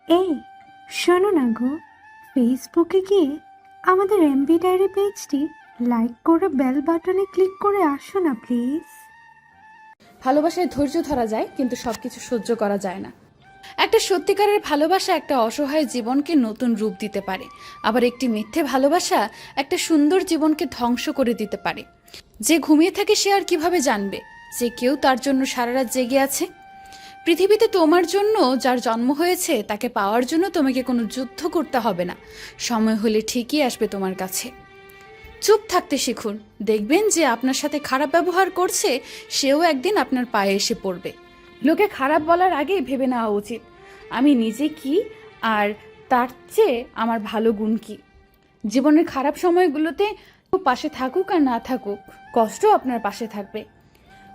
এই শোনো না গো, ফেসবুকে গিয়ে আমাদের এমবি ডায়েরি পেজটি লাইক করে বেল বাটনে ক্লিক করে আসো না প্লিজ। ভালোবাসায় ধৈর্য ধরা যায়, কিন্তু সবকিছু সহ্য করা যায় না। একটা সত্যিকারের ভালোবাসা একটা অসহায় জীবনকে নতুন রূপ দিতে পারে, আবার একটি মিথ্যে ভালোবাসা একটা সুন্দর জীবনকে ধ্বংস করে দিতে পারে। যে ঘুমিয়ে থাকে সে আর কিভাবে জানবে যে কেউ তার জন্য সারা রাত জেগে আছে? পৃথিবীতে তোমার জন্য যার জন্ম হয়েছে তাকে পাওয়ার জন্য তোমাকে কোনো যুদ্ধ করতে হবে না। সময় হলে ঠিকই আসবে তোমার কাছে। চুপ থাকতে শিখুন, দেখবেন যে আপনার সাথে খারাপ ব্যবহার করছে সেও একদিন আপনার পায়ে এসে পড়বে। লোকে খারাপ বলার আগে ভেবে নেওয়া উচিত আমি নিজে কি, আর তার চেয়ে আমার ভালো গুণ কি। জীবনের খারাপ সময়গুলোতে পাশে থাকুক আর না থাকুক, কষ্ট আপনার পাশে থাকবে।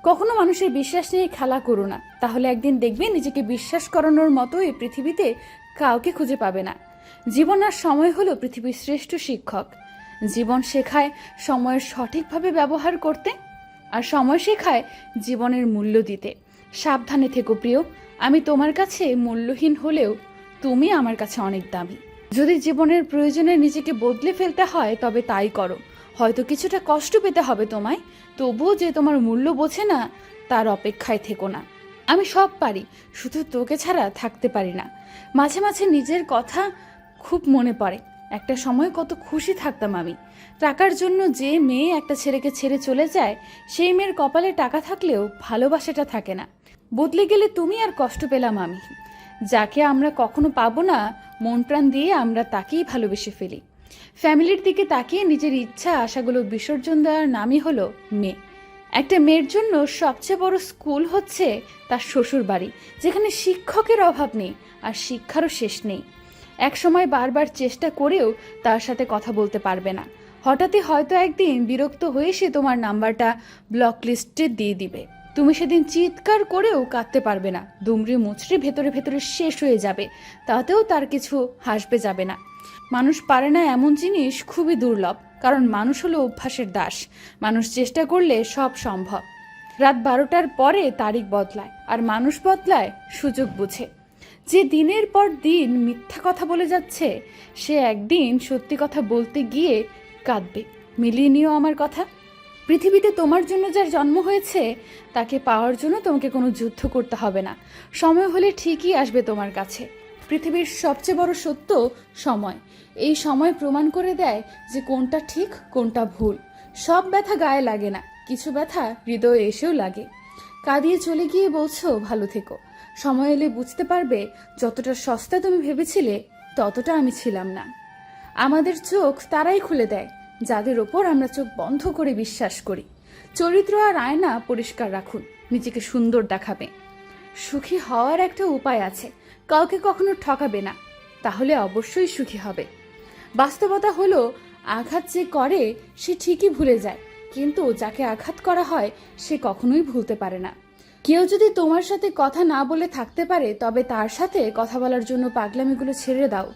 কখনো মানুষের বিশ্বাস নিয়ে খেলা করো না, তাহলে একদিন দেখবে নিজেকে বিশ্বাস করানোর মতো এই পৃথিবীতে কাউকে খুঁজে পাবে না। জীবন আর সময় হলো পৃথিবীর শ্রেষ্ঠ শিক্ষক। জীবন শেখায় সময়ের সঠিকভাবে ব্যবহার করতে, আর সময় শেখায় জীবনের মূল্য দিতে। সাবধানে থেকো প্রিয়, আমি তোমার কাছে মূল্যহীন হলেও তুমি আমার কাছে অনেক দামি। যদি জীবনের প্রয়োজনে নিজেকে বদলে ফেলতে হয় তবে তাই করো। হয়তো কিছুটা কষ্ট পেতে হবে তোমায়, তবুও যে তোমার মূল্য বোঝে না তার অপেক্ষায় থেকো না। আমি সব পারি, শুধু তোকে ছাড়া থাকতে পারি না। মাঝে মাঝে নিজের কথা খুব মনে পড়ে। একটা সময় কত খুশি থাকতাম আমি। টাকার জন্য যে মেয়ে একটা ছেলেকে ছেড়ে চলে যায়, সেই মেয়ের কপালে টাকা থাকলেও ভালোবাসাটা থাকে না। বদলে গেলে তুমি আর কষ্ট পেলাম আমি। যাকে আমরা কখনো পাবো না, মন প্রাণ দিয়ে আমরা তাকেই ভালোবেসে ফেলি। ফ্যামিলির দিকে তাকিয়ে নিজের ইচ্ছা আশাগুলো বিসর্জন দেওয়ার নামই হলো মেয়ে। একটা মেয়ের জন্য সবচেয়ে বড় স্কুল হচ্ছে তার শ্বশুর বাড়ি, যেখানে শিক্ষকের অভাব নেই আর শিক্ষারও শেষ নেই। এক সময় বারবার চেষ্টা করেও তার সাথে কথা বলতে পারবে না। হঠাৎই হয়তো একদিন বিরক্ত হয়ে সে তোমার নাম্বারটা ব্লক লিস্টে দিয়ে দিবে। তুমি সেদিন চিৎকার করেও কাঁদতে পারবে না, দুমড়ে মুচড়ে ভেতরে ভেতরে শেষ হয়ে যাবে, তাতেও তার কিছু হাসবে যাবে না। মানুষ পারে না এমন জিনিস খুবই দুর্লভ, কারণ মানুষ হলো অভ্যাসের দাস। মানুষ চেষ্টা করলে সব সম্ভব। রাত 12টার পরে তারিখ বদলায়, আর মানুষ বদলায় সুযোগ বুঝে। যে দিনের পর দিন মিথ্যা কথা বলে যাচ্ছে, সে একদিন সত্যি কথা বলতে গিয়ে কাঁদবে। মিলিয়ে নিও আমার কথা। পৃথিবীতে তোমার জন্য যার জন্ম হয়েছে তাকে পাওয়ার জন্য তোমাকে কোনো যুদ্ধ করতে হবে না। সময় হলে ঠিকই আসবে তোমার কাছে। পৃথিবীর সবচেয়ে বড় সত্য সময়। এই সময় প্রমাণ করে দেয় যে কোনটা ঠিক কোনটা ভুল। সব ব্যথা গায়ে লাগে না, কিছু ব্যথা হৃদয়ে এসেও লাগে। কাঁদিয়ে চলে গিয়ে বলছো ভালো থেকো। সময় এলে বুঝতে পারবে যতটা সস্তা তুমি ভেবেছিলে ততটা আমি ছিলাম না। আমাদের চোখ তারাই খুলে দেয় যাদের ওপর আমরা চোখ বন্ধ করে বিশ্বাস করি। চরিত্র আর আয়না পরিষ্কার রাখুন, নিজেকে সুন্দর দেখাবে। সুখী হওয়ার একটা উপায় আছে, কাউকে কখনো ঠকাবে না, তাহলে অবশ্যই সুখী হবে। বাস্তবতা হলো আঘাত যে করে সে ঠিকই ভুলে যায়, কিন্তু যাকে আঘাত করা হয় সে কখনোই ভুলতে পারে না। কেউ যদি তোমার সাথে কথা না বলে থাকতে পারে তবে তার সাথে কথা বলার জন্য পাগলামিগুলো ছেড়ে দাও,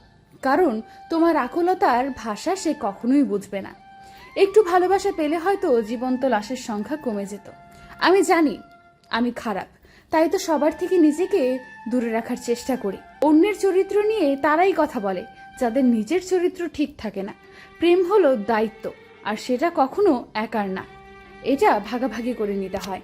কারণ তোমার আকুলতার ভাষা সে কখনোই বুঝবে না। একটু ভালোবাসা পেলে হয়তো জীবন্ত লাশের সংখ্যা কমে যেত। আমি জানি আমি খারাপ, তাই তো সবার থেকে নিজেকে দূরে রাখার চেষ্টা করি। অন্যের চরিত্র নিয়ে তারাই কথা বলে যাদের নিজের চরিত্র ঠিক থাকে না। প্রেম হলো দায়িত্ব, আর সেটা কখনো একার না, এটা ভাগাভাগি করে নিতে হয়।